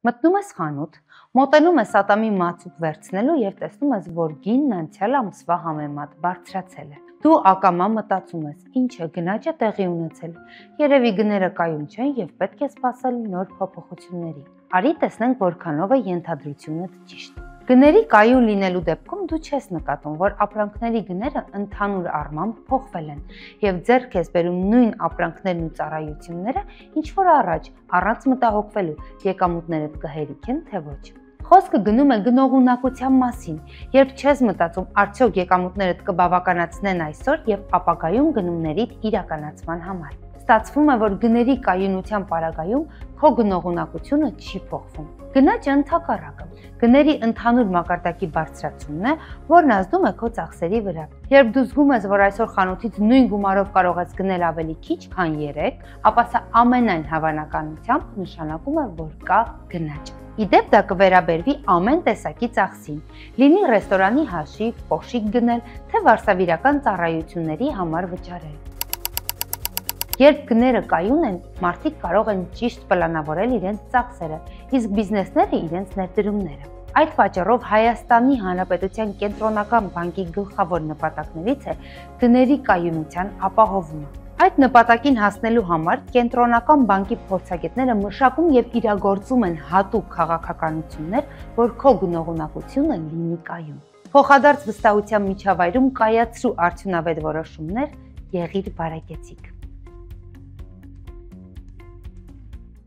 Մտնում ես խանութ, մոտենում ես ատամի մածուկ վերցնելու եւ տեսնում ես, որ գինն անցյալ ամսվա համեմատ բարձրացել է։ Դու ակամա մտածում ես, ինչ է, գնաճ է տեղի ունեցել։ Երևի գները կայուն չեն եւ պետք է սպասել նոր փոփոխությունների։ Արի տեսնենք որքանով է ենթադրությունը ճիշտ։ Գների կայուն լինելու դեպքում դու չես նկատում, որ ապրանքների գները ընդհանուր առմամբ փոխվել են եւ ձեռք ես բերում նույն ապրանքներն ու ծառայությունները, ինչ որ առաջ, առանց մտահոգվելու, եկամուտներդ կհերիքեն թե ոչ։ Խոսքը գնում է գնողունակության մասին, երբ չես մտածում արդյոք եկամուտներդ կբավականացնեն այսօր եւ ապագայում գնումներիդ իրականացման համար։ Ստացվում է, որ գների կայունության պարագայում քո գնողունակությունը չի փոխվում։ Գնաճը ընդհակառակը, գների ընդհանուր մակարդակի բարձրացումն է, որն ազդում է քո ծախսերի վրա։ Երբ դու զգում ես, որ այսօր խանութից նույն գումարով կարող ես գնել ավելի քիչ, քան 3, ապա սա ամենայն հավանականությամբ նշանակում է, որ կա գնաճ։ Իդեպ դա կվերաբերվի ամեն տեսակի ծախսին, լինի ռեստորանի հաշիվ, փոշիկ գնել, թե վարսավիրական ծառայությունների համար վճարել։ Երբ գները կայուն են, մարդիկ կարող են ճիշտ պլանավորել իրենց ծախսերը, իսկ բիզնեսները իրենց ներդրումները։ Այդ պատճառով Հայաստանի Հանրապետության Կենտրոնական բանկի գլխավոր նպատակներից է գների կայունության ապահովումը։ Այդ նպատակին հասնելու համար Կենտրոնական բանկի փորձագետները մշակում եւ իրագործում են հատուկ քաղաքականություններ, որ քո գնողունակությունը լինի կայուն։ Փոխադարձ վստահության միջավայրում կայացրու արդյունավետ որոշումներ, եղիր բարեկեցիկ։